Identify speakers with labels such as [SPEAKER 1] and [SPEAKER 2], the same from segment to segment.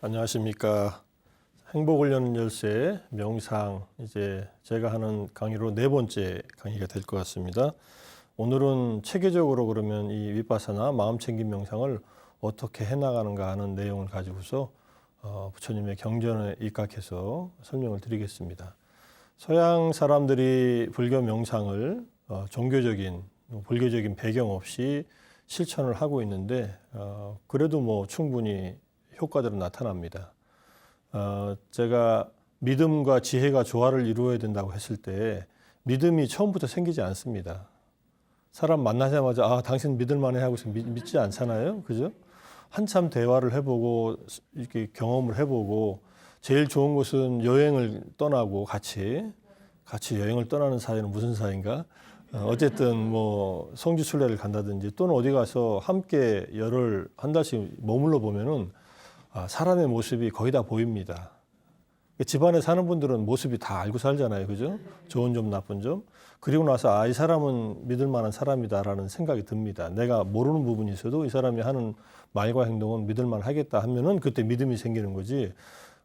[SPEAKER 1] 안녕하십니까. 행복을 여는 열쇠 명상, 이제 제가 하는 강의로 네 번째 강의가 될 것 같습니다. 오늘은 체계적으로 그러면 이 윗바사나 마음챙김 명상을 어떻게 해나가는가 하는 내용을 가지고서 부처님의 경전에 입각해서 설명을 드리겠습니다. 서양 사람들이 불교 명상을 종교적인, 불교적인 배경 없이 실천을 하고 있는데 그래도 뭐 충분히 효과들은 나타납니다. 제가 믿음과 지혜가 조화를 이루어야 된다고 했을 때 믿음이 처음부터 생기지 않습니다. 사람 만나자마자 당신 믿을만해 하고서 믿지 않잖아요. 그죠? 한참 대화를 해보고 이렇게 경험을 해보고 제일 좋은 곳은 여행을 떠나고 같이 여행을 떠나는 사이는 무슨 사이인가? 어쨌든 뭐 성지순례를 간다든지 또는 어디 가서 함께 열흘 한 달씩 머물러 보면은 사람의 모습이 거의 다 보입니다. 집안에 사는 분들은 모습이 다 알고 살잖아요. 그죠? 좋은 점, 나쁜 점. 그리고 나서 이 사람은 믿을 만한 사람이다라는 생각이 듭니다. 내가 모르는 부분이 있어도 이 사람이 하는 말과 행동은 믿을 만하겠다 하면은 그때 믿음이 생기는 거지.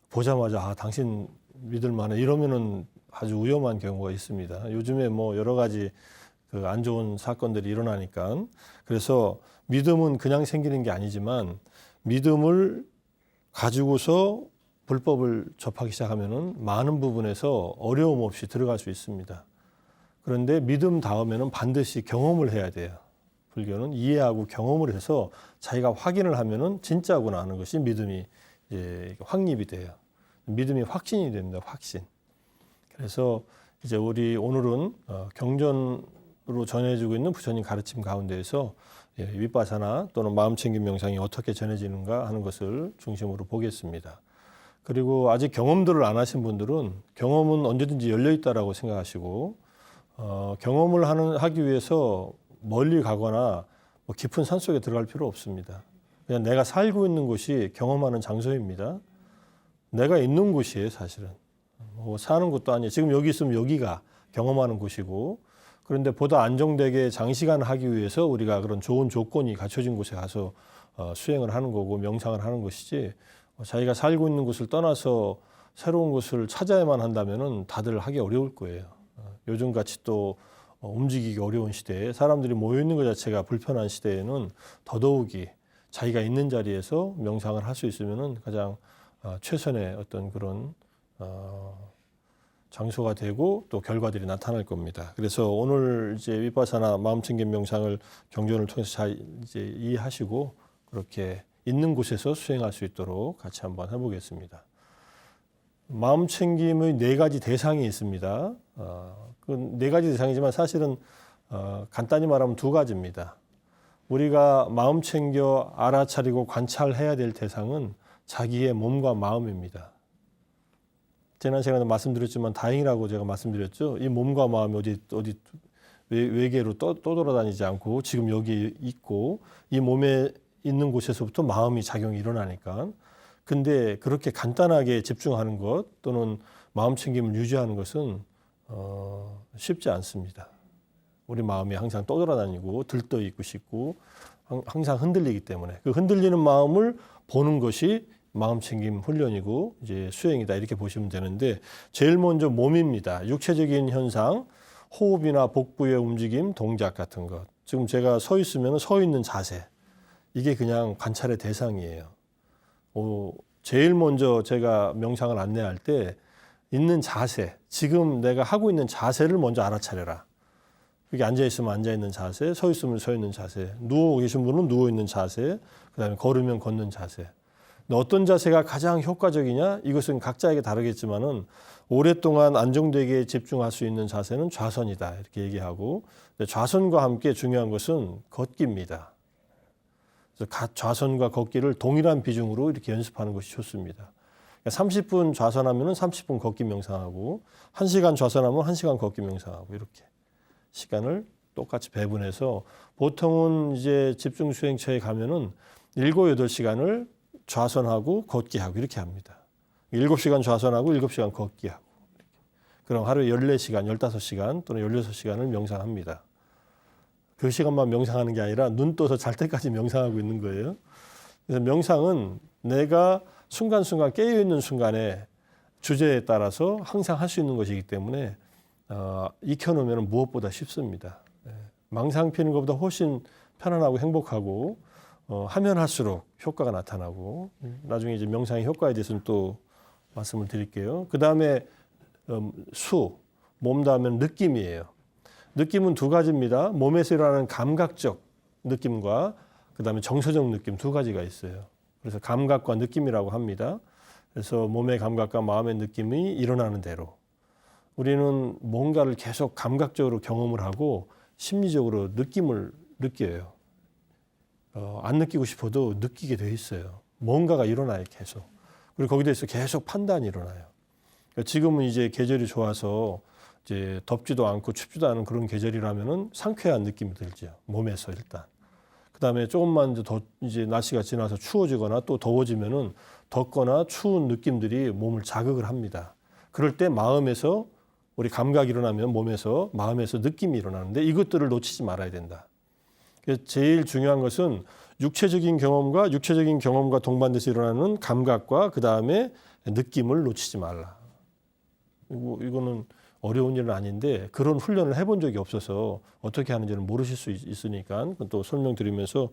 [SPEAKER 1] 보자마자 당신 믿을 만해 이러면은 아주 위험한 경우가 있습니다. 요즘에 뭐 여러 가지 그 안 좋은 사건들이 일어나니까. 그래서 믿음은 그냥 생기는 게 아니지만 믿음을 가지고서 불법을 접하기 시작하면은 많은 부분에서 어려움 없이 들어갈 수 있습니다. 그런데 믿음 다음에는 반드시 경험을 해야 돼요. 불교는 이해하고 경험을 해서 자기가 확인을 하면은 진짜구나 하는 것이 믿음이 이제 확립이 돼요. 믿음이 확신이 됩니다. 확신. 그래서 이제 우리 오늘은 경전으로 전해지고 있는 부처님 가르침 가운데에서 윗바사나 또는 마음챙김 명상이 어떻게 전해지는가 하는 것을 중심으로 보겠습니다. 그리고 아직 경험들을 안 하신 분들은 경험은 언제든지 열려 있다라고 생각하시고 경험을 하기 위해서 멀리 가거나 뭐 깊은 산속에 들어갈 필요 없습니다. 그냥 내가 살고 있는 곳이 경험하는 장소입니다. 내가 있는 곳이에요, 사실은. 뭐 사는 곳도 아니에요. 지금 여기 있으면 여기가 경험하는 곳이고, 그런데 보다 안정되게 장시간 하기 위해서 우리가 그런 좋은 조건이 갖춰진 곳에 가서 수행을 하는 거고 명상을 하는 것이지, 자기가 살고 있는 곳을 떠나서 새로운 곳을 찾아야만 한다면은 다들 하기 어려울 거예요. 요즘같이 또 움직이기 어려운 시대에 사람들이 모여 있는 것 자체가 불편한 시대에는 더더욱이 자기가 있는 자리에서 명상을 할 수 있으면은 가장 최선의 어떤 그런 장소가 되고 또 결과들이 나타날 겁니다. 그래서 오늘 이제 윗바사나 마음챙김 명상을 경전을 통해서 잘 이제 이해하시고 그렇게 있는 곳에서 수행할 수 있도록 같이 한번 해보겠습니다. 마음챙김의 네 가지 대상이 있습니다. 그 네 가지 대상이지만 사실은 간단히 말하면 두 가지입니다. 우리가 마음 챙겨 알아차리고 관찰해야 될 대상은 자기의 몸과 마음입니다. 지난 시간에 말씀드렸지만 다행이라고 제가 말씀드렸죠. 이 몸과 마음이 어디 외계로 떠돌아다니지 않고 지금 여기 있고 이 몸에 있는 곳에서부터 마음이 작용이 일어나니까. 근데 그렇게 간단하게 집중하는 것 또는 마음 챙김을 유지하는 것은 쉽지 않습니다. 우리 마음이 항상 떠돌아다니고 들떠 있고 싶고 항상 흔들리기 때문에 그 흔들리는 마음을 보는 것이 마음챙김 훈련이고 이제 수행이다 이렇게 보시면 되는데 제일 먼저 몸입니다. 육체적인 현상, 호흡이나 복부의 움직임, 동작 같은 것. 지금 제가 서 있으면 서 있는 자세. 이게 그냥 관찰의 대상이에요. 제일 먼저 제가 명상을 안내할 때 있는 자세, 지금 내가 하고 있는 자세를 먼저 알아차려라. 그게 앉아있으면 앉아있는 자세, 서 있으면 서 있는 자세, 누워 계신 분은 누워있는 자세, 그 다음에 걸으면 걷는 자세. 어떤 자세가 가장 효과적이냐? 이것은 각자에게 다르겠지만은 오랫동안 안정되게 집중할 수 있는 자세는 좌선이다. 이렇게 얘기하고 좌선과 함께 중요한 것은 걷기입니다. 그래서 좌선과 걷기를 동일한 비중으로 이렇게 연습하는 것이 좋습니다. 30분 좌선하면 30분 걷기 명상하고 1시간 좌선하면 1시간 걷기 명상하고 이렇게 시간을 똑같이 배분해서 보통은 이제 집중 수행처에 가면은 7, 8시간을 좌선하고 걷기하고 이렇게 합니다. 7시간 좌선하고 7시간 걷기하고. 그럼 하루에 14시간, 15시간 또는 16시간을 명상합니다. 그 시간만 명상하는 게 아니라 눈 떠서 잘 때까지 명상하고 있는 거예요. 그래서 명상은 내가 순간순간 깨어있는 순간에 주제에 따라서 항상 할 수 있는 것이기 때문에 익혀놓으면 무엇보다 쉽습니다. 망상 피는 것보다 훨씬 편안하고 행복하고 하면 할수록 효과가 나타나고 나중에 이제 명상의 효과에 대해서는 또 말씀을 드릴게요. 그 다음에 몸 다음에는 느낌이에요. 느낌은 두 가지입니다. 몸에서 일어나는 감각적 느낌과 그 다음에 정서적 느낌 두 가지가 있어요. 그래서 감각과 느낌이라고 합니다. 그래서 몸의 감각과 마음의 느낌이 일어나는 대로 우리는 뭔가를 계속 감각적으로 경험을 하고 심리적으로 느낌을 느껴요. 안 느끼고 싶어도 느끼게 돼 있어요. 뭔가가 일어나요, 계속. 그리고 거기에 대해서 계속 판단이 일어나요. 그러니까 지금은 이제 계절이 좋아서 이제 덥지도 않고 춥지도 않은 그런 계절이라면은 상쾌한 느낌이 들죠. 몸에서 일단. 그다음에 조금만 이제 날씨가 지나서 추워지거나 또 더워지면은 덥거나 추운 느낌들이 몸을 자극을 합니다. 그럴 때 마음에서 우리 감각이 일어나면 몸에서 마음에서 느낌이 일어나는데 이것들을 놓치지 말아야 된다. 제일 중요한 것은 육체적인 경험과 동반돼서 일어나는 감각과 그 다음에 느낌을 놓치지 말라. 이거는 어려운 일은 아닌데 그런 훈련을 해본 적이 없어서 어떻게 하는지는 모르실 수 있으니까 또 설명드리면서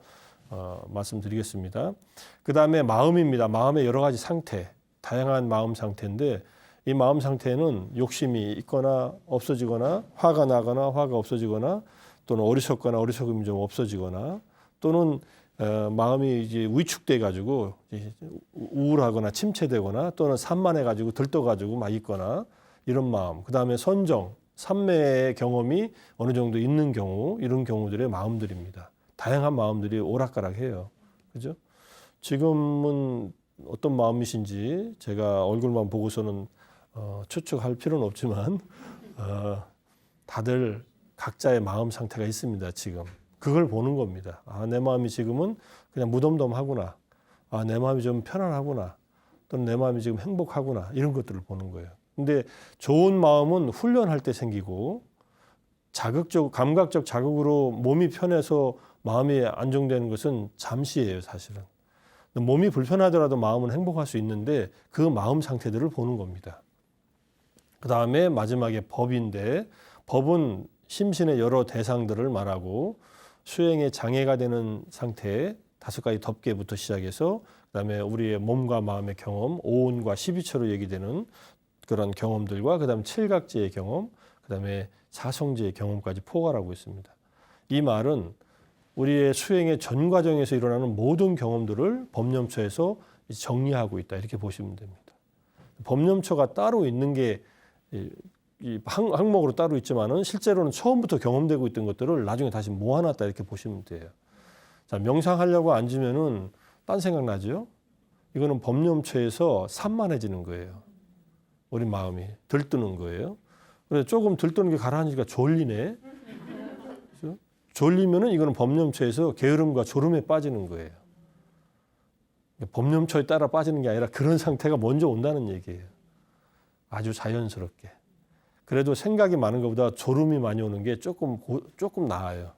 [SPEAKER 1] 말씀드리겠습니다. 그 다음에 마음입니다. 마음의 여러 가지 상태, 다양한 마음 상태인데 이 마음 상태는 욕심이 있거나 없어지거나 화가 나거나 화가 없어지거나 또는 어리석거나 어리석음이 좀 없어지거나 또는 마음이 이제 위축돼 가지고 우울하거나 침체되거나 또는 산만해 가지고 들떠 가지고 막 있거나 이런 마음. 그다음에 선정, 삼매의 경험이 어느 정도 있는 경우 이런 경우들의 마음들입니다. 다양한 마음들이 오락가락해요. 그죠? 지금은 어떤 마음이신지 제가 얼굴만 보고서는 추측할 필요는 없지만 다들 각자의 마음 상태가 있습니다. 지금 그걸 보는 겁니다. 내 마음이 지금은 그냥 무덤덤하구나. 내 마음이 좀 편안하구나. 또는 내 마음이 지금 행복하구나. 이런 것들을 보는 거예요. 근데 좋은 마음은 훈련할 때 생기고 감각적 자극으로 몸이 편해서 마음이 안정되는 것은 잠시예요, 사실은. 몸이 불편하더라도 마음은 행복할 수 있는데 그 마음 상태들을 보는 겁니다. 그 다음에 마지막에 법인데 법은 심신의 여러 대상들을 말하고 수행에 장애가 되는 상태 5가지 덮개부터 시작해서 그다음에 우리의 몸과 마음의 경험, 오온과 12처로 얘기되는 그런 경험들과 그다음에 칠각지의 경험, 그다음에 사성지의 경험까지 포괄하고 있습니다. 이 말은 우리의 수행의 전 과정에서 일어나는 모든 경험들을 법념처에서 정리하고 있다 이렇게 보시면 됩니다. 법념처가 따로 있는 게 이 항목으로 따로 있지만은 실제로는 처음부터 경험되고 있던 것들을 나중에 다시 모아놨다 이렇게 보시면 돼요. 자, 명상하려고 앉으면은 딴 생각 나죠? 이거는 법념처에서 산만해지는 거예요. 우리 마음이 들뜨는 거예요. 그래서 조금 들뜨는 게 가라앉으니까 졸리네. 그렇죠? 졸리면은 이거는 법념처에서 게으름과 졸음에 빠지는 거예요. 법념처에 따라 빠지는 게 아니라 그런 상태가 먼저 온다는 얘기예요. 아주 자연스럽게. 그래도 생각이 많은 것보다 졸음이 많이 오는 게 조금 나아요.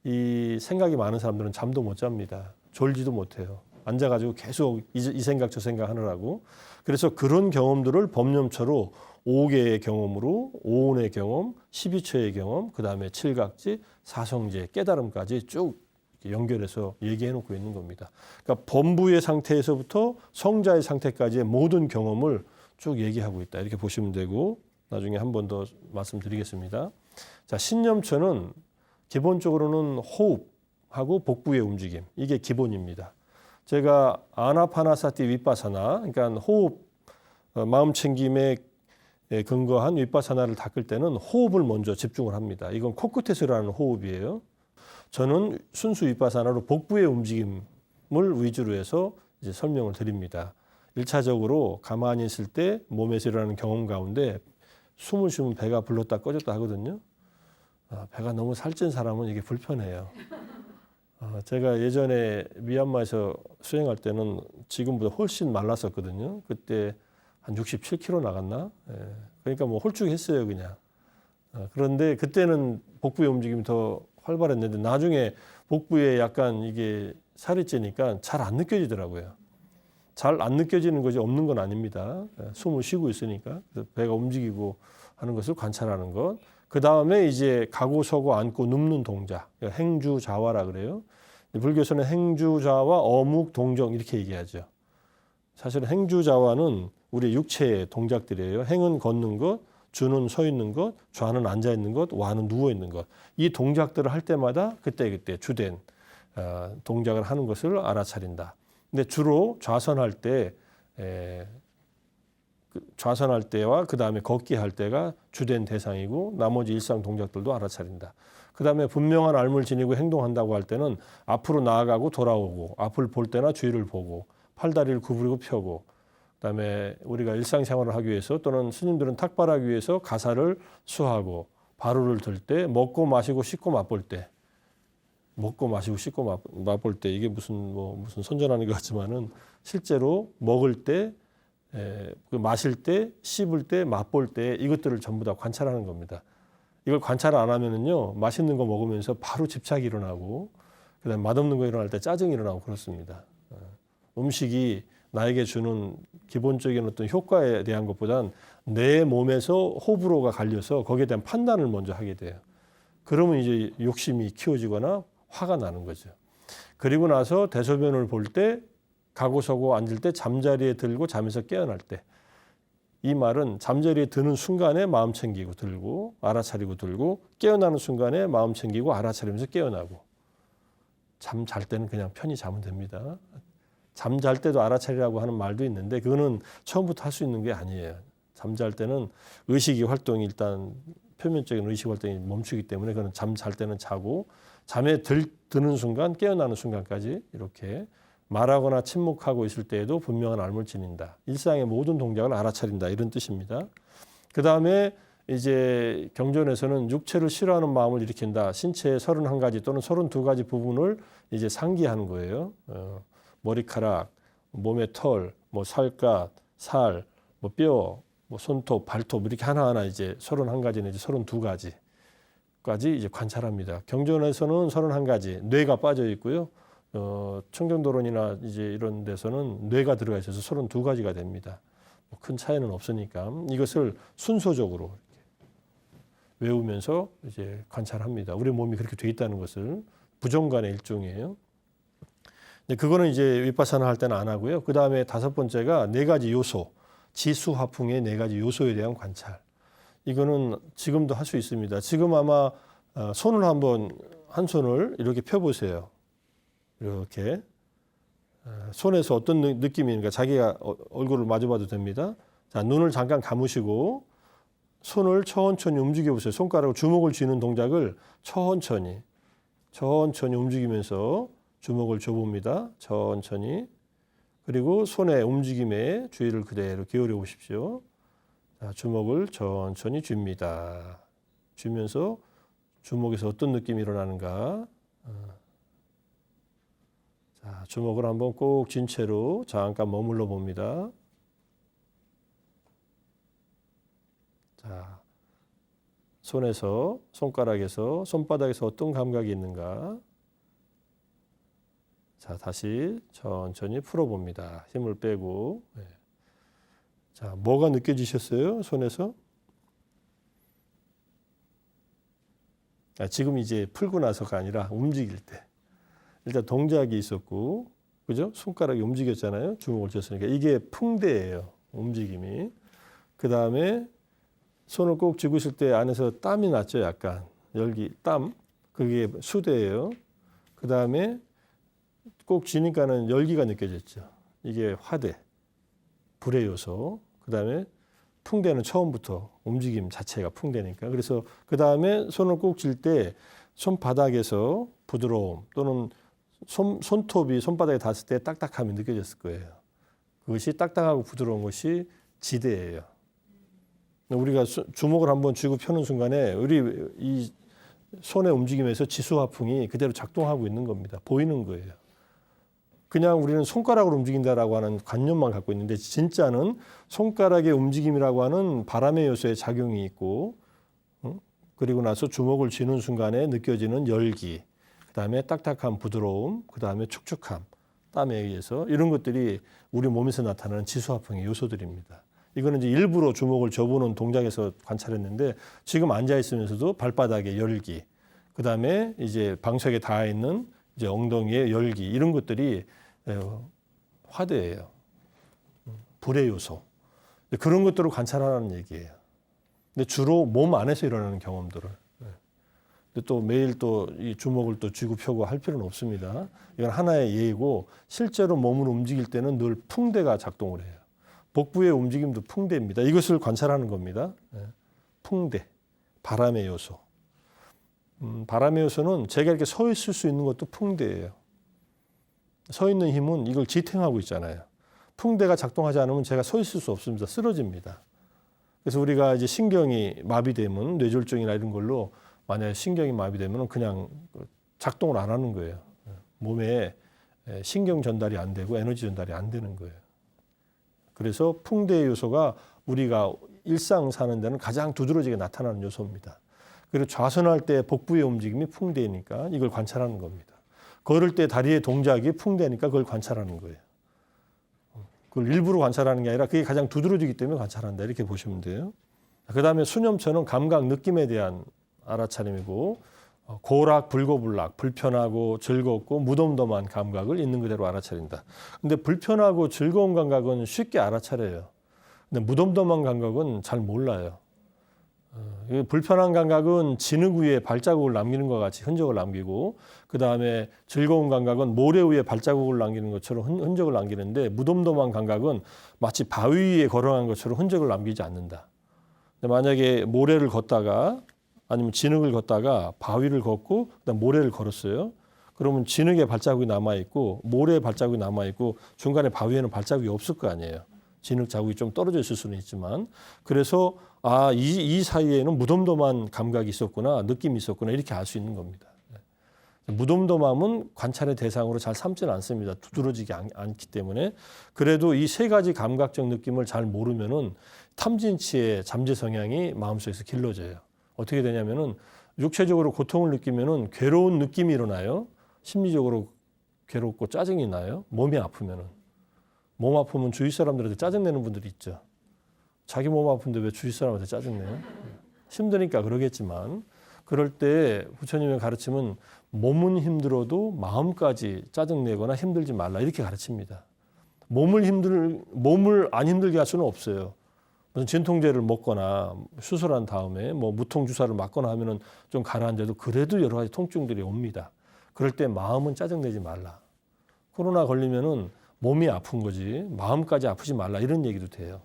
[SPEAKER 1] 이 생각이 많은 사람들은 잠도 못 잡니다. 졸지도 못해요. 앉아가지고 계속 이 생각 저 생각 하느라고. 그래서 그런 경험들을 법념처로 5개의 경험으로 오온의 경험, 12처의 경험, 그 다음에 칠각지, 사성지, 깨달음까지 쭉 연결해서 얘기해 놓고 있는 겁니다. 그러니까 범부의 상태에서부터 성자의 상태까지의 모든 경험을 쭉 얘기하고 있다. 이렇게 보시면 되고 나중에 한 번 더 말씀드리겠습니다. 자, 신념처는 기본적으로는 호흡하고 복부의 움직임. 이게 기본입니다. 제가 아나파나사티 위파사나 그러니까 호흡, 마음 챙김에 근거한 위파사나를 닦을 때는 호흡을 먼저 집중을 합니다. 이건 코끝에서 일어나는 호흡이에요. 저는 순수 위파사나로 복부의 움직임을 위주로 해서 이제 설명을 드립니다. 1차적으로 가만히 있을 때 몸에서 일어나는 경험 가운데 숨을 쉬면 배가 불렀다 꺼졌다 하거든요. 배가 너무 살찐 사람은 이게 불편해요. 제가 예전에 미얀마에서 수행할 때는 지금보다 훨씬 말랐었거든요. 그때 한 67kg 나갔나? 그러니까 뭐 홀쭉했어요, 그냥. 그런데 그때는 복부의 움직임이 더 활발했는데 나중에 복부에 약간 이게 살이 찌니까 잘 안 느껴지더라고요. 잘 안 느껴지는 것이 없는 건 아닙니다. 숨을 쉬고 있으니까. 그래서 배가 움직이고 하는 것을 관찰하는 것. 그 다음에 이제 가고 서고 앉고 눕는 동작. 행주좌화라 그래요. 불교에서는 행주좌화, 어묵, 동정 이렇게 얘기하죠. 사실 행주좌화는 우리 육체의 동작들이에요. 행은 걷는 것, 주는 서 있는 것, 좌는 앉아 있는 것, 와는 누워 있는 것. 이 동작들을 할 때마다 그때그때 주된 동작을 하는 것을 알아차린다. 근데 주로 좌선할 때와 그 다음에 걷기 할 때가 주된 대상이고 나머지 일상 동작들도 알아차린다. 그 다음에 분명한 알을 지니고 행동한다고 할 때는 앞으로 나아가고 돌아오고 앞을 볼 때나 주위를 보고 팔다리를 구부리고 펴고 그다음에 우리가 일상생활을 하기 위해서 또는 스님들은 탁발하기 위해서 가사를 수하고 바루를 들 때 먹고 마시고 씻고 맛볼 때 먹고 마시고 씻고 맛볼 때 이게 무슨 선전하는 것 같지만은 실제로 먹을 때 마실 때 씹을 때 맛볼 때 이것들을 전부 다 관찰하는 겁니다. 이걸 관찰 안 하면은요 맛있는 거 먹으면서 바로 집착이 일어나고 그다음에 맛없는 거 일어날 때 짜증이 일어나고 그렇습니다. 음식이 나에게 주는 기본적인 어떤 효과에 대한 것보단 내 몸에서 호불호가 갈려서 거기에 대한 판단을 먼저 하게 돼요. 그러면 이제 욕심이 키워지거나 화가 나는 거죠. 그리고 나서 대소변을 볼 때 가고 서고 앉을 때 잠자리에 들고 잠에서 깨어날 때 이 말은 잠자리에 드는 순간에 마음 챙기고 들고 알아차리고 들고 깨어나는 순간에 마음 챙기고 알아차리면서 깨어나고 잠 잘 때는 그냥 편히 자면 됩니다. 잠잘 때도 알아차리라고 하는 말도 있는데 그거는 처음부터 할 수 있는 게 아니에요. 잠잘 때는 의식이 활동이 일단 표면적인 의식 활동이 멈추기 때문에 그건 잠잘 때는 자고 잠에 드는 순간 깨어나는 순간까지 이렇게 말하거나 침묵하고 있을 때에도 분명한 알을 지닌다. 일상의 모든 동작을 알아차린다. 이런 뜻입니다. 그 다음에 이제 경전에서는 육체를 싫어하는 마음을 일으킨다. 신체의 31가지 또는 32가지 부분을 이제 상기하는 거예요. 머리카락, 몸의 털, 살갗, 살, 뼈, 손톱, 발톱 이렇게 하나하나 이제 31가지 내지 32가지까지 이제 관찰합니다. 경전에서는 31가지, 뇌가 빠져 있고요. 청정도론이나 이제 이런 데서는 뇌가 들어가 있어서 32가지가 됩니다. 큰 차이는 없으니까 이것을 순서적으로 외우면서 이제 관찰합니다. 우리 몸이 그렇게 돼 있다는 것을 부정관의 일종이에요. 근데 그거는 이제 윗바사나 할 때는 안 하고요. 그 다음에 5번째가 4가지 요소, 지수화풍의 4가지 요소에 대한 관찰. 이거는 지금도 할 수 있습니다. 지금 아마 손을 한 손을 이렇게 펴보세요. 이렇게 손에서 어떤 느낌인가 자기가 얼굴을 마주봐도 됩니다. 자, 눈을 잠깐 감으시고 손을 천천히 움직여 보세요. 손가락으로 주먹을 쥐는 동작을 천천히 움직이면서 주먹을 줘봅니다. 천천히. 그리고 손의 움직임에 주의를 그대로 기울여 보십시오. 자, 주먹을 천천히 줍니다. 쥐면서 주먹에서 어떤 느낌이 일어나는가. 자, 주먹을 한번 꼭 쥔 채로 잠깐 머물러 봅니다. 자, 손가락에서, 손바닥에서 어떤 감각이 있는가. 자, 다시 천천히 풀어봅니다. 힘을 빼고. 네. 자, 뭐가 느껴지셨어요? 손에서? 지금 이제 풀고 나서가 아니라 움직일 때. 일단 동작이 있었고, 그죠? 손가락이 움직였잖아요. 주먹을 쥐었으니까. 이게 풍대예요. 움직임이. 그 다음에 손을 꼭 쥐고 있을 때 안에서 땀이 났죠. 약간. 땀. 그게 수대예요. 그 다음에 꼭 쥐니까는 열기가 느껴졌죠. 이게 화대, 불의 요소. 그 다음에 풍대는 처음부터 움직임 자체가 풍대니까. 그래서 그 다음에 손을 꼭 쥘 때 손바닥에서 부드러움 또는 손톱이 손바닥에 닿았을 때 딱딱함이 느껴졌을 거예요. 그것이 딱딱하고 부드러운 것이 지대예요. 우리가 주먹을 한번 쥐고 펴는 순간에 우리 이 손의 움직임에서 지수화풍이 그대로 작동하고 있는 겁니다. 보이는 거예요. 그냥 우리는 손가락으로 움직인다라고 하는 관념만 갖고 있는데 진짜는 손가락의 움직임이라고 하는 바람의 요소의 작용이 있고 그리고 나서 주먹을 쥐는 순간에 느껴지는 열기, 그 다음에 딱딱함, 부드러움, 그 다음에 축축함, 땀에 의해서 이런 것들이 우리 몸에서 나타나는 지수화풍의 요소들입니다. 이거는 이제 일부러 주먹을 접어놓은 동작에서 관찰했는데 지금 앉아 있으면서도 발바닥에 열기, 그 다음에 이제 방석에 닿아 있는 이제 엉덩이에 열기 이런 것들이 화대예요. 불의 요소. 그런 것들을 관찰하라는 얘기예요. 근데 주로 몸 안에서 일어나는 경험들을. 근데 또 매일 또 이 주먹을 또 쥐고 펴고 할 필요는 없습니다. 이건 하나의 예이고 실제로 몸을 움직일 때는 늘 풍대가 작동을 해요. 복부의 움직임도 풍대입니다. 이것을 관찰하는 겁니다. 풍대, 바람의 요소. 바람의 요소는 제가 이렇게 서 있을 수 있는 것도 풍대예요. 서 있는 힘은 이걸 지탱하고 있잖아요. 풍대가 작동하지 않으면 제가 서 있을 수 없습니다. 쓰러집니다. 그래서 우리가 이제 신경이 마비되면 뇌졸중이나 이런 걸로 만약에 신경이 마비되면 그냥 작동을 안 하는 거예요. 몸에 신경 전달이 안 되고 에너지 전달이 안 되는 거예요. 그래서 풍대 요소가 우리가 일상 사는 데는 가장 두드러지게 나타나는 요소입니다. 그리고 좌선할 때 복부의 움직임이 풍대니까 이걸 관찰하는 겁니다. 걸을 때 다리의 동작이 풍대니까 그걸 관찰하는 거예요. 그걸 일부러 관찰하는 게 아니라 그게 가장 두드러지기 때문에 관찰한다 이렇게 보시면 돼요. 그 다음에 수념처는 감각, 느낌에 대한 알아차림이고 고락, 불고불락, 불편하고 즐겁고 무덤덤한 감각을 있는 그대로 알아차린다. 근데 불편하고 즐거운 감각은 쉽게 알아차려요. 근데 무덤덤한 감각은 잘 몰라요. 불편한 감각은 진흙 위에 발자국을 남기는 것 같이 흔적을 남기고 그 다음에 즐거운 감각은 모래 위에 발자국을 남기는 것처럼 흔적을 남기는데 무덤덤한 감각은 마치 바위 위에 걸어간 것처럼 흔적을 남기지 않는다. 근데 만약에 모래를 걷다가 아니면 진흙을 걷다가 바위를 걷고 그다음 모래를 걸었어요. 그러면 진흙에 발자국이 남아있고 모래에 발자국이 남아있고 중간에 바위에는 발자국이 없을 거 아니에요. 진흙 자국이 좀 떨어져 있을 수는 있지만 그래서 이 사이에는 무덤덤한 감각이 있었구나, 느낌이 있었구나 이렇게 알 수 있는 겁니다. 무덤덤함은 관찰의 대상으로 잘 삼지는 않습니다. 두드러지지 않기 때문에 그래도 이 세 가지 감각적 느낌을 잘 모르면은 탐진치의 잠재 성향이 마음속에서 길러져요. 어떻게 되냐면은 육체적으로 고통을 느끼면은 괴로운 느낌이 일어나요. 심리적으로 괴롭고 짜증이 나요. 몸이 아프면은. 몸 아프면 주위 사람들한테 짜증내는 분들이 있죠. 자기 몸 아픈데 왜 주위 사람한테 짜증내요? 힘드니까 그러겠지만 그럴 때 부처님의 가르침은 몸은 힘들어도 마음까지 짜증내거나 힘들지 말라 이렇게 가르칩니다. 몸을 안 힘들게 할 수는 없어요. 무슨 진통제를 먹거나 수술한 다음에 뭐 무통 주사를 맞거나 하면은 좀 가라앉아도 그래도 여러 가지 통증들이 옵니다. 그럴 때 마음은 짜증내지 말라. 코로나 걸리면은 몸이 아픈 거지 마음까지 아프지 말라 이런 얘기도 돼요.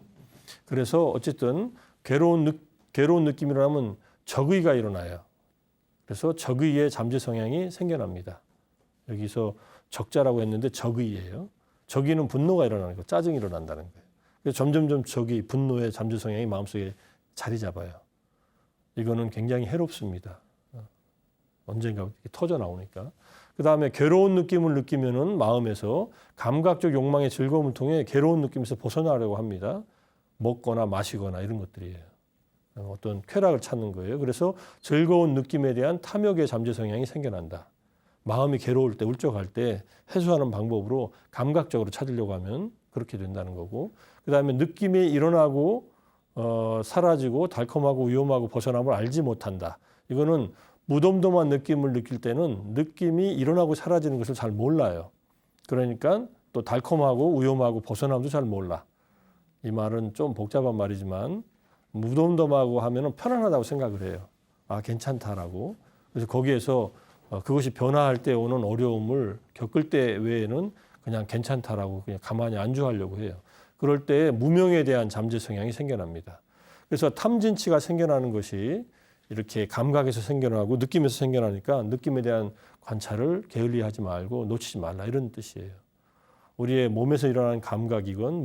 [SPEAKER 1] 그래서 어쨌든 괴로운 느낌이 일어나면 적의가 일어나요. 그래서 적의의 잠재 성향이 생겨납니다. 여기서 적자라고 했는데 적의예요. 적의는 분노가 일어나는 거, 짜증이 일어난다는 거예요. 그래서 점점점 적의, 분노의 잠재 성향이 마음속에 자리 잡아요. 이거는 굉장히 해롭습니다. 언젠가 이렇게 터져 나오니까. 그 다음에 괴로운 느낌을 느끼면은 마음에서 감각적 욕망의 즐거움을 통해 괴로운 느낌에서 벗어나려고 합니다. 먹거나 마시거나 이런 것들이에요. 어떤 쾌락을 찾는 거예요. 그래서 즐거운 느낌에 대한 탐욕의 잠재 성향이 생겨난다. 마음이 괴로울 때, 울적할 때 해소하는 방법으로 감각적으로 찾으려고 하면 그렇게 된다는 거고 그 다음에 느낌이 일어나고 사라지고 달콤하고 위험하고 벗어남을 알지 못한다. 이거는 무덤덤한 느낌을 느낄 때는 느낌이 일어나고 사라지는 것을 잘 몰라요. 그러니까 또 달콤하고 위험하고 벗어남도 잘 몰라. 이 말은 좀 복잡한 말이지만 무덤덤하고 하면은 편안하다고 생각을 해요. 아, 괜찮다라고. 그래서 거기에서 그것이 변화할 때 오는 어려움을 겪을 때 외에는 그냥 괜찮다라고 그냥 가만히 안주하려고 해요. 그럴 때 무명에 대한 잠재 성향이 생겨납니다. 그래서 탐진치가 생겨나는 것이 이렇게 감각에서 생겨나고 느낌에서 생겨나니까 느낌에 대한 관찰을 게을리하지 말고 놓치지 말라 이런 뜻이에요. 우리의 몸에서 일어나는 감각이건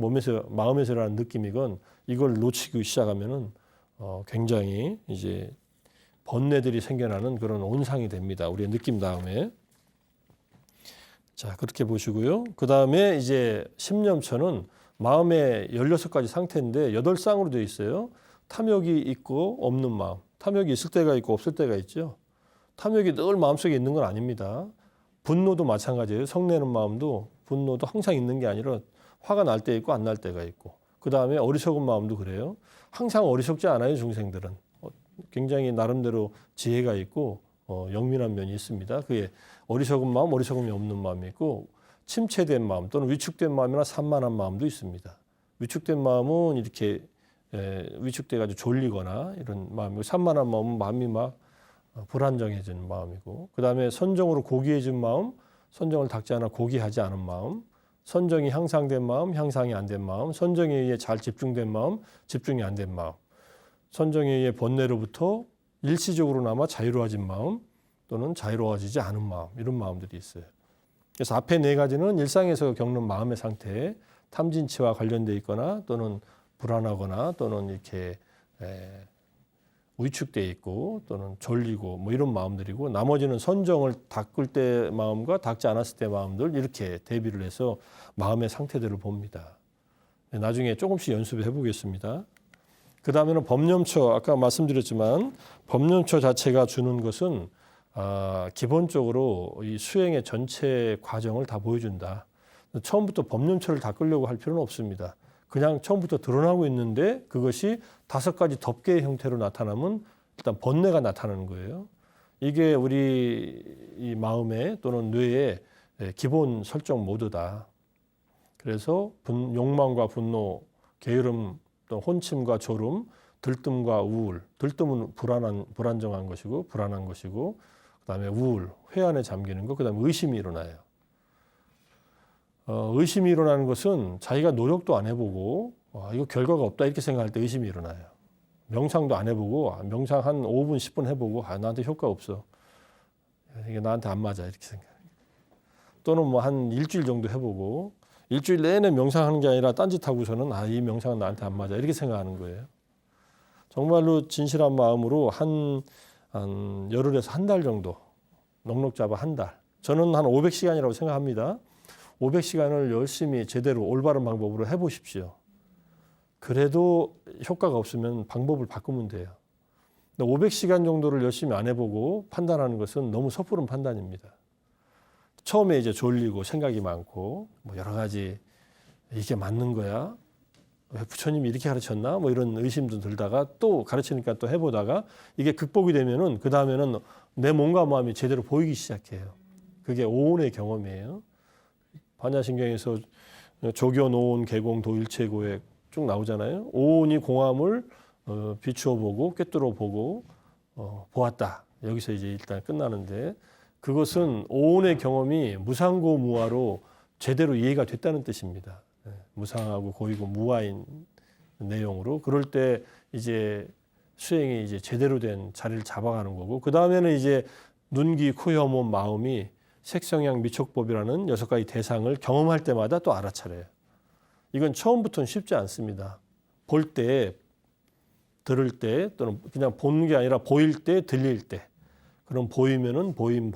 [SPEAKER 1] 마음에서 일어나는 느낌이건 이걸 놓치기 시작하면은 굉장히 이제 번뇌들이 생겨나는 그런 온상이 됩니다. 우리의 느낌 다음에. 자, 그렇게 보시고요. 그 다음에 이제 심념처는 마음의 16가지 상태인데 8쌍으로 되어 있어요. 탐욕이 있고 없는 마음. 탐욕이 있을 때가 있고 없을 때가 있죠. 탐욕이 늘 마음속에 있는 건 아닙니다. 분노도 마찬가지예요. 성내는 마음도 분노도 항상 있는 게 아니라 화가 날 때 있고 안 날 때가 있고, 그 다음에 어리석은 마음도 그래요. 항상 어리석지 않아요. 중생들은 굉장히 나름대로 지혜가 있고 영민한 면이 있습니다. 그게 어리석은 마음, 어리석음이 없는 마음이 있고, 침체된 마음 또는 위축된 마음이나 산만한 마음도 있습니다. 위축된 마음은 이렇게 위축돼가지고 졸리거나 이런 마음이고, 산만한 마음은 마음이 막 불안정해진 마음이고, 그 다음에 선정으로 고귀해진 마음, 선정을 닦지 않아 고귀하지 않은 마음, 선정이 향상된 마음, 향상이 안 된 마음, 선정에 의해 잘 집중된 마음, 집중이 안 된 마음, 선정에 의해 번뇌로부터 일시적으로나마 자유로워진 마음 또는 자유로워지지 않은 마음, 이런 마음들이 있어요. 그래서 앞에 네 가지는 일상에서 겪는 마음의 상태에 탐진치와 관련돼 있거나 또는 불안하거나 또는 이렇게 위축돼 있고 또는 졸리고 뭐 이런 마음들이고, 나머지는 선정을 닦을 때 마음과 닦지 않았을 때 마음들, 이렇게 대비를 해서 마음의 상태들을 봅니다. 나중에 조금씩 연습해 보겠습니다. 그 다음에는 법념처, 아까 말씀드렸지만 법념처 자체가 주는 것은 기본적으로 이 수행의 전체 과정을 다 보여준다. 처음부터 법념처를 닦으려고 할 필요는 없습니다. 그냥 처음부터 드러나고 있는데 그것이 5가지 덮개의 형태로 나타나면 일단 번뇌가 나타나는 거예요. 이게 우리 이 마음에 또는 뇌의 기본 설정 모드다. 그래서 욕망과 분노, 게으름, 또 혼침과 졸음, 들뜸과 우울. 들뜸은 불안정한 것이고 불안한 것이고, 그다음에 우울, 회한에 잠기는 것, 그다음에 의심이 일어나요. 의심이 일어나는 것은 자기가 노력도 안 해보고 이거 결과가 없다 이렇게 생각할 때 의심이 일어나요. 명상도 안 해보고 명상 한 5분 10분 해보고 나한테 효과 없어, 이게 나한테 안 맞아 이렇게 생각해요. 또는 뭐 한 일주일 정도 해보고 일주일 내내 명상하는 게 아니라 딴짓하고서는 이 명상은 나한테 안 맞아 이렇게 생각하는 거예요. 정말로 진실한 마음으로 한 열흘에서 한 달 정도, 넉넉 잡아 한 달. 저는 한 500시간이라고 생각합니다. 500시간을 열심히 제대로 올바른 방법으로 해보십시오. 그래도 효과가 없으면 방법을 바꾸면 돼요. 근데 500시간 정도를 열심히 안 해보고 판단하는 것은 너무 섣부른 판단입니다. 처음에 이제 졸리고 생각이 많고 뭐 여러 가지, 이게 맞는 거야? 왜 부처님이 이렇게 가르쳤나? 뭐 이런 의심도 들다가 또 가르치니까 또 해보다가 이게 극복이 되면은 그 다음에는 내 몸과 마음이 제대로 보이기 시작해요. 그게 오온의 경험이에요. 반야신경에서 조견, 오온, 개공, 도일체, 고액 쭉 나오잖아요. 오온이 공함을 비추어 보고 꿰뚫어 보고 보았다. 여기서 이제 일단 끝나는데, 그것은 오온의 경험이 무상고무아로 제대로 이해가 됐다는 뜻입니다. 무상하고 고이고 무아인 내용으로. 그럴 때 이제 수행이 이제 제대로 된 자리를 잡아가는 거고, 그 다음에는 이제 눈, 귀, 코, 혀, 몸, 마음이 색성향 미촉법이라는 6가지 대상을 경험할 때마다 또 알아차려요. 이건 처음부터는 쉽지 않습니다. 볼 때, 들을 때, 또는 그냥 보는 게 아니라 보일 때, 들릴 때. 그럼 보이면은 보임,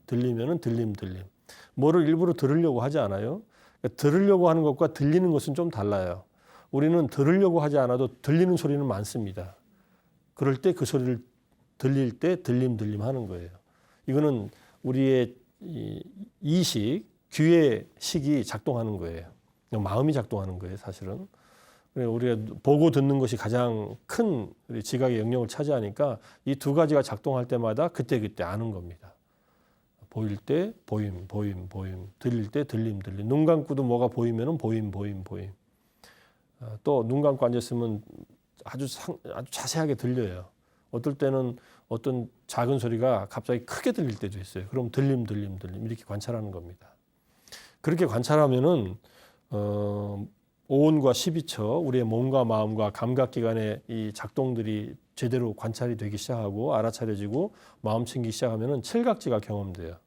[SPEAKER 1] 들리면은 들림. 뭐를 일부러 들으려고 하지 않아요. 그러니까 들으려고 하는 것과 들리는 것은 좀 달라요. 우리는 들으려고 하지 않아도 들리는 소리는 많습니다. 그럴 때 그 소리를 들릴 때 들림 하는 거예요. 이거는 우리의 이식, 귀의 식이 작동하는 거예요. 마음이 작동하는 거예요, 사실은. 우리가 보고 듣는 것이 가장 큰 우리 지각의 영역을 차지하니까 이 2가지가 작동할 때마다 그때 아는 겁니다. 보일 때 보임. 들릴 때 들림. 눈 감고도 뭐가 보이면은 보임. 또 눈 감고 앉았으면 아주 자세하게 들려요. 어떨 때는 어떤 작은 소리가 갑자기 크게 들릴 때도 있어요. 그럼 들림 이렇게 관찰하는 겁니다. 그렇게 관찰하면은 오온과 12처, 우리의 몸과 마음과 감각기관의 이 작동들이 제대로 관찰이 되기 시작하고 알아차려지고 마음 챙기기 시작하면은 7각지가 경험돼요.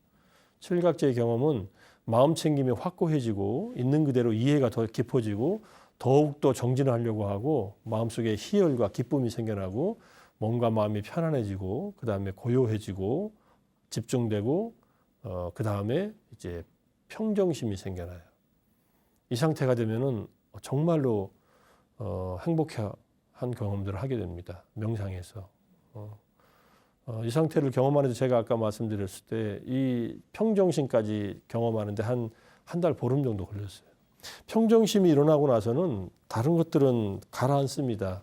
[SPEAKER 1] 7각지의 경험은 마음 챙김이 확고해지고 있는 그대로 이해가 더 깊어지고 더욱더 정진을 하려고 하고 마음속에 희열과 기쁨이 생겨나고 몸과 마음이 편안해지고 그 다음에 고요해지고 집중되고 그 다음에 이제 평정심이 생겨나요. 이 상태가 되면은 정말로 행복한 경험들을 하게 됩니다. 명상에서. 이 상태를 경험하는데 제가 아까 말씀드렸을 때 이 평정심까지 경험하는데 한 한 달 보름 정도 걸렸어요. 평정심이 일어나고 나서는 다른 것들은 가라앉습니다.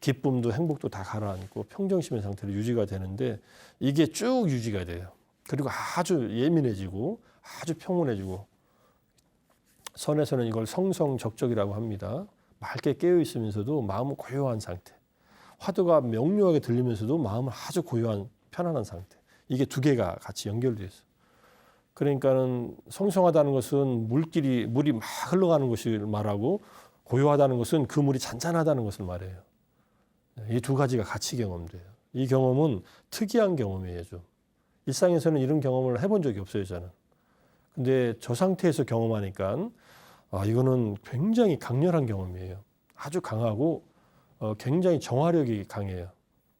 [SPEAKER 1] 기쁨도 행복도 다 가라앉고 평정심의 상태로 유지가 되는데 이게 쭉 유지가 돼요. 그리고 아주 예민해지고 아주 평온해지고 선에서는 이걸 성성적적이라고 합니다. 맑게 깨어 있으면서도 마음은 고요한 상태. 화두가 명료하게 들리면서도 마음은 아주 고요한 편안한 상태. 이게 두 개가 같이 연결되어 있어요. 그러니까는 성성하다는 것은 물이 막 흘러가는 것을 말하고 고요하다는 것은 그 물이 잔잔하다는 것을 말해요. 이 두 가지가 같이 경험돼요. 이 경험은 특이한 경험이에요. 좀. 일상에서는 이런 경험을 해본 적이 없어요. 저는. 근데 저 상태에서 경험하니까 이거는 굉장히 강렬한 경험이에요. 아주 강하고 굉장히 정화력이 강해요.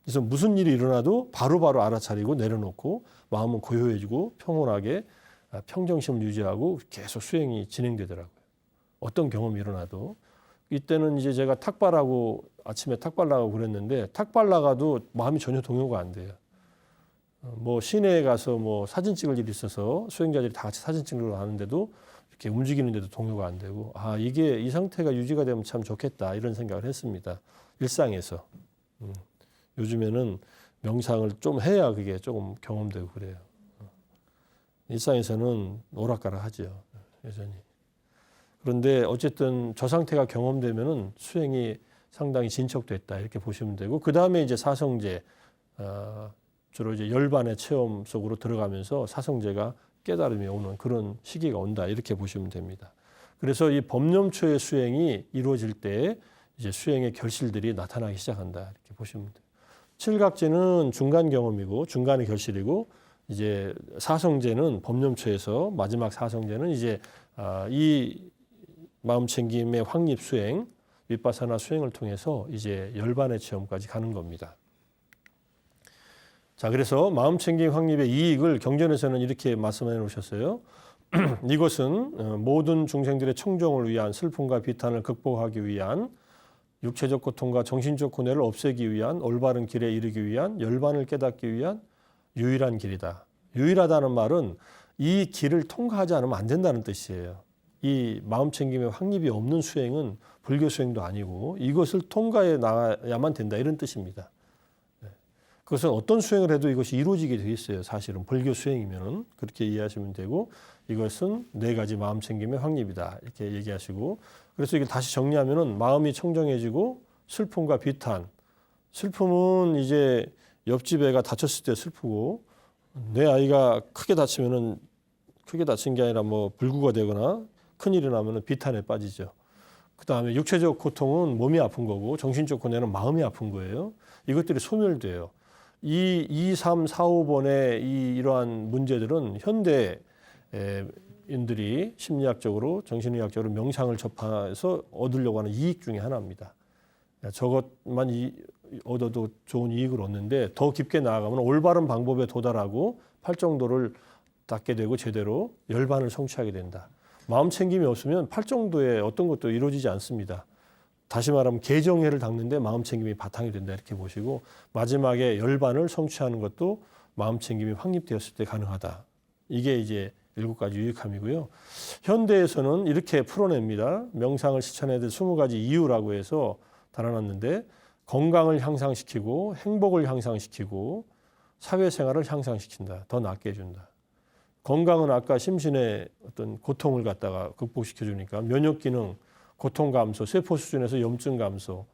[SPEAKER 1] 그래서 무슨 일이 일어나도 바로바로 알아차리고 내려놓고 마음은 고요해지고 평온하게 평정심을 유지하고 계속 수행이 진행되더라고요. 어떤 경험이 일어나도. 이때는 이제 제가 아침에 탁발 나가고 그랬는데 탁발 나가도 마음이 전혀 동요가 안 돼요. 뭐 시내에 가서 뭐 사진 찍을 일이 있어서 수행자들이 다 같이 사진 찍으러 가는데도 이렇게 움직이는데도 동요가 안 되고 이게 이 상태가 유지가 되면 참 좋겠다 이런 생각을 했습니다. 일상에서. 요즘에는 명상을 좀 해야 그게 조금 경험되고 그래요. 일상에서는 오락가락하죠. 여전히. 그런데 어쨌든 저 상태가 경험되면은 수행이 상당히 진척됐다 이렇게 보시면 되고 그 다음에 이제 사성제 주로 이제 열반의 체험 속으로 들어가면서 사성제가 깨달음이 오는 그런 시기가 온다 이렇게 보시면 됩니다. 그래서 이 법념초의 수행이 이루어질 때 이제 수행의 결실들이 나타나기 시작한다 이렇게 보시면 돼요. 칠각제는 중간 경험이고 중간의 결실이고 이제 사성제는 법념초에서 마지막 사성제는 이제 이 마음챙김의 확립 수행, 윗바사나 수행을 통해서 이제 열반의 체험까지 가는 겁니다. 자, 그래서 마음챙김 확립의 이익을 경전에서는 이렇게 말씀해 놓으셨어요. 이것은 모든 중생들의 청정을 위한 슬픔과 비탄을 극복하기 위한 육체적 고통과 정신적 고뇌를 없애기 위한 올바른 길에 이르기 위한 열반을 깨닫기 위한 유일한 길이다. 유일하다는 말은 이 길을 통과하지 않으면 안 된다는 뜻이에요. 이 마음챙김의 확립이 없는 수행은 불교 수행도 아니고 이것을 통과해 나가야만 된다 이런 뜻입니다. 그것은 어떤 수행을 해도 이것이 이루어지게 돼 있어요. 사실은 불교 수행이면은 그렇게 이해하시면 되고 이것은 네 가지 마음챙김의 확립이다 이렇게 얘기하시고 그래서 이걸 다시 정리하면은 마음이 청정해지고 슬픔과 비탄. 슬픔은 이제 옆집 애가 다쳤을 때 슬프고 내 아이가 크게 다치면은 크게 다친 게 아니라 뭐 불구가 되거나 큰일이 나면은 비탄에 빠지죠. 그 다음에 육체적 고통은 몸이 아픈 거고 정신적 고뇌는 마음이 아픈 거예요. 이것들이 소멸돼요. 이 2, 3, 4, 5번의 이러한 문제들은 현대인들이 심리학적으로 정신의학적으로 명상을 접해서 얻으려고 하는 이익 중에 하나입니다. 저것만 얻어도 좋은 이익을 얻는데 더 깊게 나아가면 올바른 방법에 도달하고 팔정도를 닦게 되고 제대로 열반을 성취하게 된다. 마음 챙김이 없으면 팔정도에 어떤 것도 이루어지지 않습니다. 다시 말하면 개정회를 닦는데 마음 챙김이 바탕이 된다 이렇게 보시고 마지막에 열반을 성취하는 것도 마음 챙김이 확립되었을 때 가능하다. 이게 이제 7가지 유익함이고요. 현대에서는 이렇게 풀어냅니다. 명상을 실천해야 될 20가지 이유라고 해서 달아놨는데 건강을 향상시키고 행복을 향상시키고 사회생활을 향상시킨다. 더 낫게 해준다. 건강은 아까 심신의 어떤 고통을 갖다가 극복시켜주니까 면역기능, 고통 감소, 세포 수준에서 염증 감소,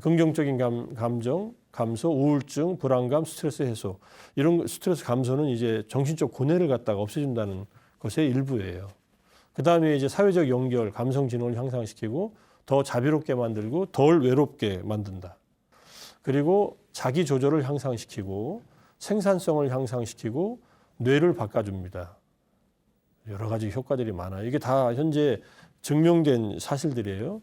[SPEAKER 1] 긍정적인 감정 감소, 우울증, 불안감, 스트레스 해소. 이런 스트레스 감소는 이제 정신적 고뇌를 갖다가 없애준다는 것의 일부예요. 그 다음에 이제 사회적 연결, 감성 지능을 향상시키고 더 자비롭게 만들고 덜 외롭게 만든다. 그리고 자기 조절을 향상시키고 생산성을 향상시키고 뇌를 바꿔줍니다. 여러 가지 효과들이 많아요. 이게 다 현재 증명된 사실들이에요.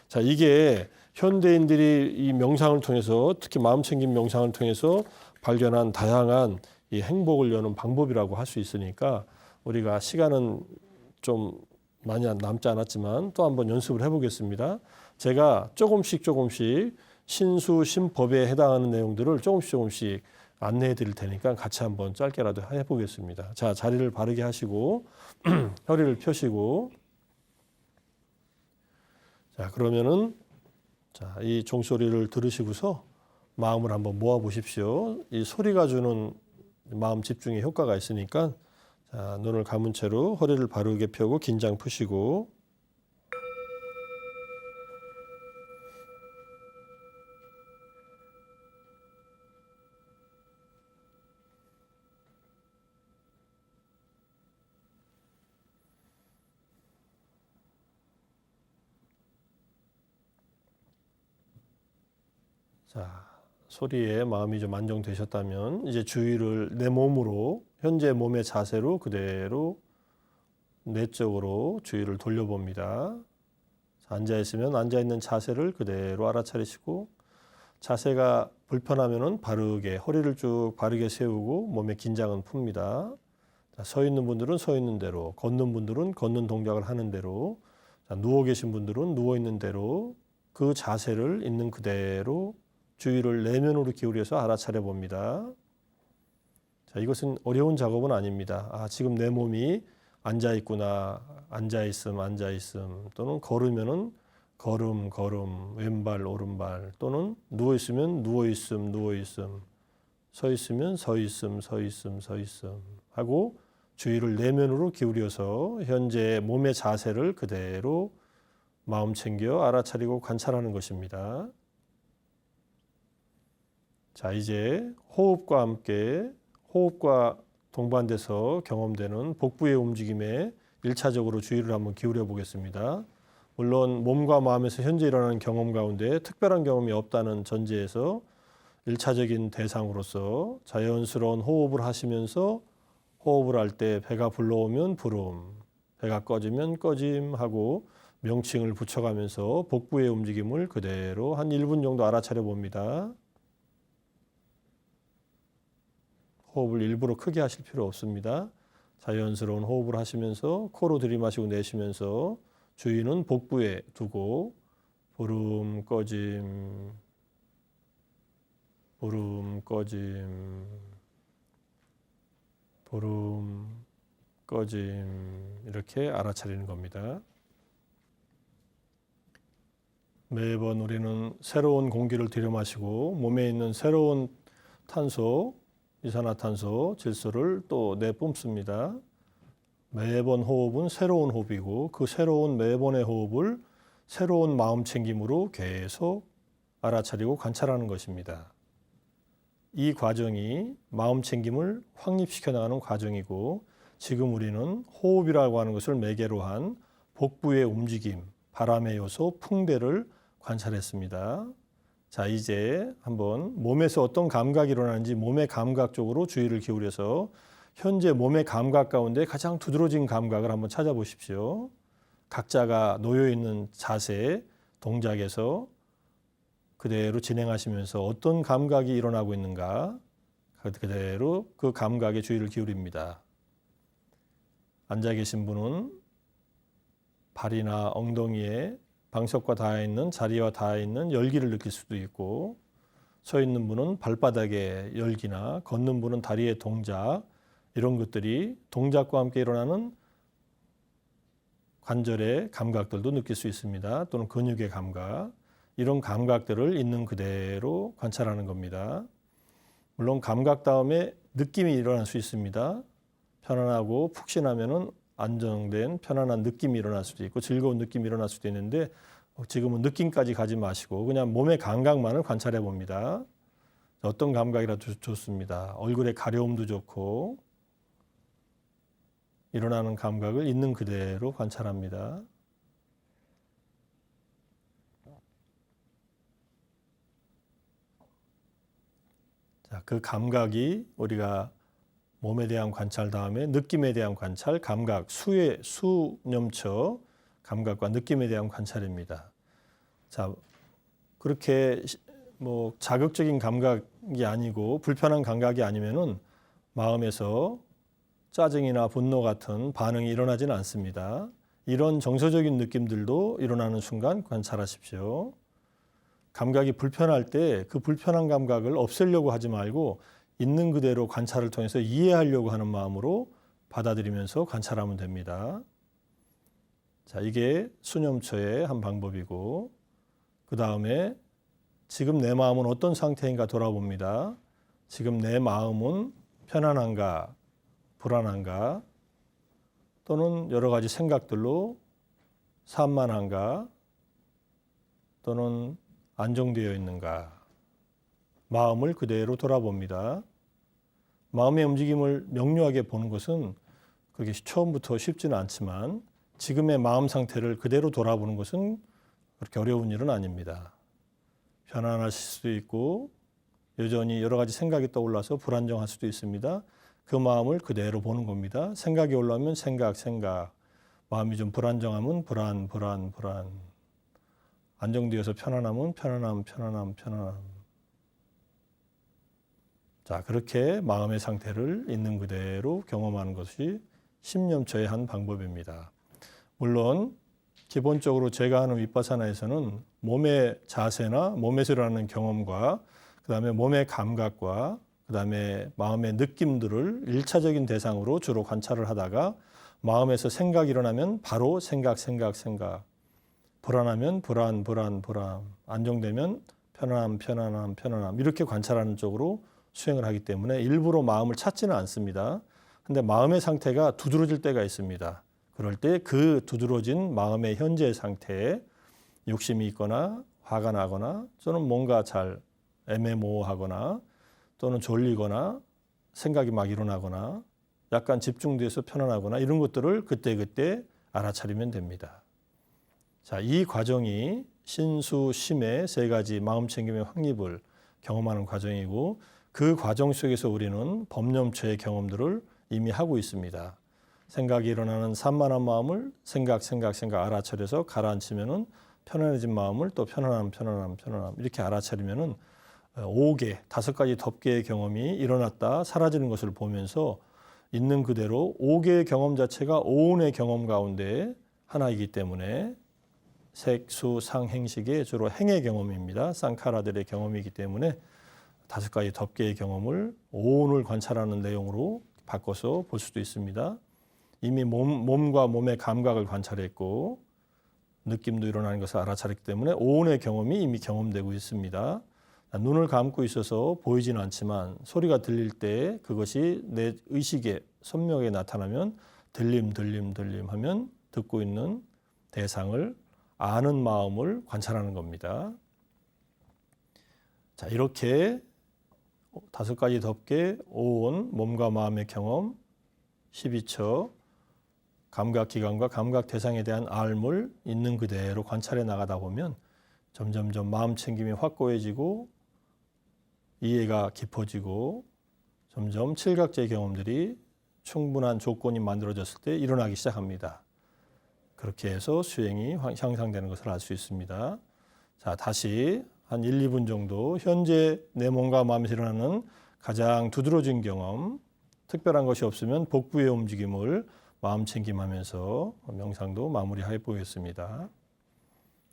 [SPEAKER 1] 자, 이게 현대인들이 이 명상을 통해서 특히 마음챙김 명상을 통해서 발견한 다양한 이 행복을 여는 방법이라고 할 수 있으니까 우리가 시간은 좀 많이 남지 않았지만 또 한번 연습을 해보겠습니다. 제가 조금씩 신수, 신법에 해당하는 내용들을 조금씩 안내해 드릴 테니까 같이 한번 짧게라도 해보겠습니다. 자, 자리를 바르게 하시고 허리를 펴시고, 자, 그러면은 자, 이 종소리를 들으시고서 마음을 한번 모아 보십시오. 이 소리가 주는 마음 집중의 효과가 있으니까, 자, 눈을 감은 채로 허리를 바르게 펴고 긴장 푸시고, 자, 소리에 마음이 좀 안정되셨다면 이제 주의를 내 몸으로, 현재 몸의 자세로 그대로 내적으로 주의를 돌려봅니다. 앉아 있으면 앉아 있는 자세를 그대로 알아차리시고, 자세가 불편하면은 바르게 허리를 쭉 바르게 세우고 몸의 긴장은 풉니다. 자, 서 있는 분들은 서 있는 대로, 걷는 분들은 걷는 동작을 하는 대로, 자, 누워 계신 분들은 누워 있는 대로 그 자세를 있는 그대로 주의를 내면으로 기울여서 알아차려 봅니다. 자, 이것은 어려운 작업은 아닙니다. 아, 지금 내 몸이 앉아 있구나. 앉아 있음, 또는 걸으면은 걸음, 왼발, 오른발, 또는 누워 있으면 누워 있음, 서 있으면 서 있음 하고 주의를 내면으로 기울여서 현재 몸의 자세를 그대로 마음 챙겨 알아차리고 관찰하는 것입니다. 자, 이제 호흡과 함께 호흡과 동반돼서 경험되는 복부의 움직임에 1차적으로 주의를 한번 기울여 보겠습니다. 물론 몸과 마음에서 현재 일어나는 경험 가운데 특별한 경험이 없다는 전제에서 1차적인 대상으로서 자연스러운 호흡을 하시면서 호흡을 할 때 배가 불러오면 부름, 배가 꺼지면 꺼짐 하고 명칭을 붙여가면서 복부의 움직임을 그대로 한 1분 정도 알아차려 봅니다. 호흡을 일부러 크게 하실 필요 없습니다. 자연스러운 호흡을 하시면서 코로 들이마시고 내쉬면서 주의는 복부에 두고 부름 꺼짐, 부름 꺼짐, 부름 꺼짐 이렇게 알아차리는 겁니다. 매번 우리는 새로운 공기를 들여마시고 몸에 있는 새로운 탄소, 이산화탄소, 질소를 또 내뿜습니다. 매번 호흡은 새로운 호흡이고 그 새로운 매번의 호흡을 새로운 마음 챙김으로 계속 알아차리고 관찰하는 것입니다. 이 과정이 마음 챙김을 확립시켜 나가는 과정이고 지금 우리는 호흡이라고 하는 것을 매개로 한 복부의 움직임, 바람의 요소, 풍대를 관찰했습니다. 자, 이제 한번 몸에서 어떤 감각이 일어나는지 몸의 감각 쪽으로 주의를 기울여서 현재 몸의 감각 가운데 가장 두드러진 감각을 한번 찾아보십시오. 각자가 놓여있는 자세, 동작에서 그대로 진행하시면서 어떤 감각이 일어나고 있는가 그대로 그 감각에 주의를 기울입니다. 앉아 계신 분은 발이나 엉덩이에 방석과 닿아 있는 자리와 닿아 있는 열기를 느낄 수도 있고 서 있는 분은 발바닥의 열기나 걷는 분은 다리의 동작 이런 것들이 동작과 함께 일어나는 관절의 감각들도 느낄 수 있습니다. 또는 근육의 감각 이런 감각들을 있는 그대로 관찰하는 겁니다. 물론 감각 다음에 느낌이 일어날 수 있습니다. 편안하고 푹신하면은 안정된 편안한 느낌이 일어날 수도 있고 즐거운 느낌이 일어날 수도 있는데 지금은 느낌까지 가지 마시고 그냥 몸의 감각만을 관찰해 봅니다. 어떤 감각이라도 좋습니다. 얼굴의 가려움도 좋고 일어나는 감각을 있는 그대로 관찰합니다. 자, 그 감각이 우리가 몸에 대한 관찰 다음에 느낌에 대한 관찰, 감각, 수념처 감각과 느낌에 대한 관찰입니다. 자, 그렇게 뭐 자극적인 감각이 아니고 불편한 감각이 아니면은 마음에서 짜증이나 분노 같은 반응이 일어나지는 않습니다. 이런 정서적인 느낌들도 일어나는 순간 관찰하십시오. 감각이 불편할 때 그 불편한 감각을 없애려고 하지 말고 있는 그대로 관찰을 통해서 이해하려고 하는 마음으로 받아들이면서 관찰하면 됩니다. 자, 이게 수념초의 한 방법이고, 그 다음에 지금 내 마음은 어떤 상태인가 돌아봅니다. 지금 내 마음은 편안한가, 불안한가, 또는 여러 가지 생각들로 산만한가, 또는 안정되어 있는가. 마음을 그대로 돌아봅니다. 마음의 움직임을 명료하게 보는 것은 그게 처음부터 쉽지는 않지만 지금의 마음 상태를 그대로 돌아보는 것은 그렇게 어려운 일은 아닙니다. 편안하실 수도 있고 여전히 여러 가지 생각이 떠올라서 불안정할 수도 있습니다. 그 마음을 그대로 보는 겁니다. 생각이 올라오면 생각. 마음이 좀 불안정하면 불안. 안정되어서 편안하면 편안함. 자, 그렇게 마음의 상태를 있는 그대로 경험하는 것이 십념초의 한 방법입니다. 물론 기본적으로 제가 하는 윗바사나에서는 몸의 자세나 몸에서 일어나는 경험과 그다음에 몸의 감각과 그다음에 마음의 느낌들을 1차적인 대상으로 주로 관찰을 하다가 마음에서 생각이 일어나면 바로 생각. 불안하면 불안. 안정되면 편안함. 이렇게 관찰하는 쪽으로 수행을 하기 때문에 일부러 마음을 찾지는 않습니다. 근데 마음의 상태가 두드러질 때가 있습니다. 그럴 때 그 두드러진 마음의 현재 상태에 욕심이 있거나 화가 나거나 또는 뭔가 잘 애매모호하거나 또는 졸리거나 생각이 막 일어나거나 약간 집중돼서 편안하거나 이런 것들을 그때그때 알아차리면 됩니다. 자, 이 과정이 신수, 심의 세 가지 마음챙김의 확립을 경험하는 과정이고 그 과정 속에서 우리는 법념초의 경험들을 이미 하고 있습니다. 생각이 일어나는 산만한 마음을 생각 알아차려서 가라앉히면은 편안해진 마음을 또 편안함 이렇게 알아차리면은 5개, 5가지 덮개의 경험이 일어났다 사라지는 것을 보면서 있는 그대로 5개의 경험 자체가 오온의 경험 가운데 하나이기 때문에 색, 수, 상, 행식의 주로 행의 경험입니다. 쌍카라들의 경험이기 때문에 5가지 덮개의 경험을 오온을 관찰하는 내용으로 바꿔서 볼 수도 있습니다. 이미 몸과 몸의 감각을 관찰했고 느낌도 일어나는 것을 알아차렸기 때문에 오온의 경험이 이미 경험되고 있습니다. 눈을 감고 있어서 보이지는 않지만 소리가 들릴 때 그것이 내 의식에 선명하게 나타나면 들림 하면 듣고 있는 대상을 아는 마음을 관찰하는 겁니다. 자, 이렇게 5가지 덮개, 오온, 몸과 마음의 경험, 12처, 감각기관과 감각 대상에 대한 알물 있는 그대로 관찰해 나가다 보면 점점점 마음 챙김이 확고해지고 이해가 깊어지고 점점 칠각제 경험들이 충분한 조건이 만들어졌을 때 일어나기 시작합니다. 그렇게 해서 수행이 향상되는 것을 알 수 있습니다. 자, 다시 한 1, 2분 정도 현재 내 몸과 마음에서 일어나는 가장 두드러진 경험, 특별한 것이 없으면 복부의 움직임을 마음 챙김하면서 명상도 마무리해 보겠습니다.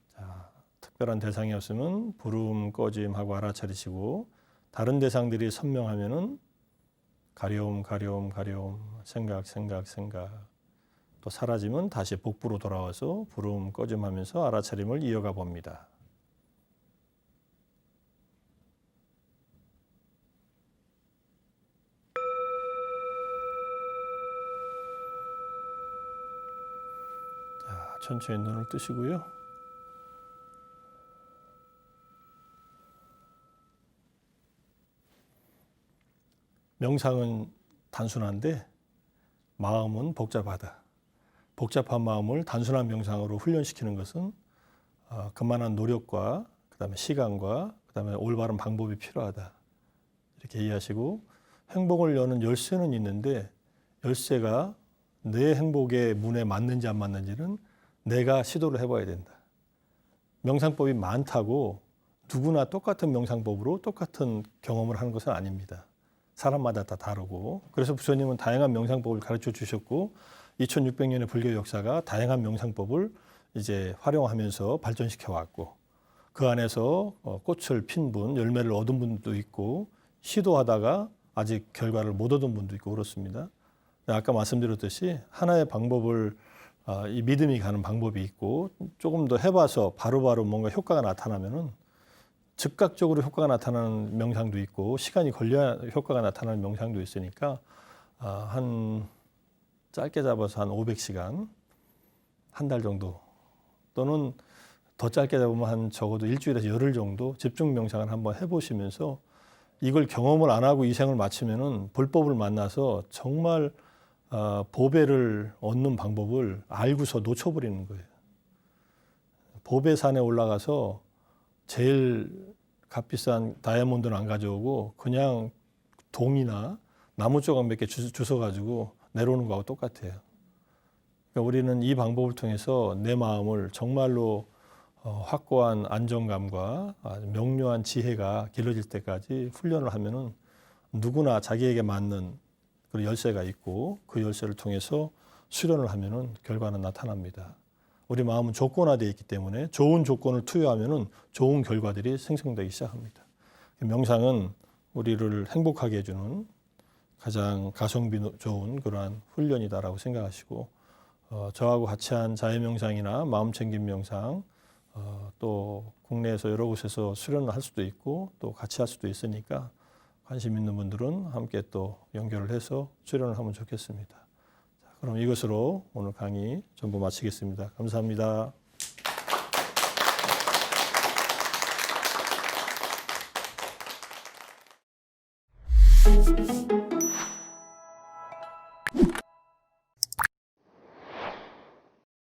[SPEAKER 1] 자, 특별한 대상이 없으면 부름, 꺼짐하고 알아차리시고 다른 대상들이 선명하면은 가려움, 생각 또 사라지면 다시 복부로 돌아와서 부름, 꺼짐하면서 알아차림을 이어가 봅니다. 자, 천천히 눈을 뜨시고요. 명상은 단순한데 마음은 복잡하다. 복잡한 마음을 단순한 명상으로 훈련시키는 것은 그만한 노력과 그다음에 시간과 그다음에 올바른 방법이 필요하다. 이렇게 이해하시고 행복을 여는 열쇠는 있는데 열쇠가 내 행복의 문에 맞는지 안 맞는지는 내가 시도를 해봐야 된다. 명상법이 많다고 누구나 똑같은 명상법으로 똑같은 경험을 하는 것은 아닙니다. 사람마다 다 다르고 그래서 부처님은 다양한 명상법을 가르쳐 주셨고 2600년의 불교 역사가 다양한 명상법을 이제 활용하면서 발전시켜 왔고 그 안에서 꽃을 핀 분, 열매를 얻은 분도 있고 시도하다가 아직 결과를 못 얻은 분도 있고 그렇습니다. 아까 말씀드렸듯이 하나의 방법을 이 믿음이 가는 방법이 있고 조금 더 해봐서 바로바로 뭔가 효과가 나타나면은 즉각적으로 효과가 나타나는 명상도 있고 시간이 걸려야 효과가 나타나는 명상도 있으니까 한 짧게 잡아서 한 500시간, 한 달 정도 또는 더 짧게 잡으면 한 적어도 일주일에서 열흘 정도 집중 명상을 한번 해보시면서 이걸 경험을 안 하고 이 생을 마치면은 불법을 만나서 정말 보배를 얻는 방법을 알고서 놓쳐버리는 거예요. 보배산에 올라가서 제일 값비싼 다이아몬드는 안 가져오고 그냥 동이나 나무 조각 몇 개 주워가지고 내려오는 거하고 똑같아요. 그러니까 우리는 이 방법을 통해서 내 마음을 정말로 확고한 안정감과 명료한 지혜가 길러질 때까지 훈련을 하면은 누구나 자기에게 맞는 그 열쇠가 있고 그 열쇠를 통해서 수련을 하면은 결과는 나타납니다. 우리 마음은 조건화되어 있기 때문에 좋은 조건을 투여하면은 좋은 결과들이 생성되기 시작합니다. 명상은 우리를 행복하게 해주는 가장 가성비 좋은 그러한 훈련이다라고 생각하시고 저하고 같이 한 자유명상이나 마음챙김 명상 또 국내에서 여러 곳에서 수련을 할 수도 있고 또 같이 할 수도 있으니까 관심 있는 분들은 함께 또 연결을 해서 수련을 하면 좋겠습니다. 자, 그럼 이것으로 오늘 강의 전부 마치겠습니다. 감사합니다.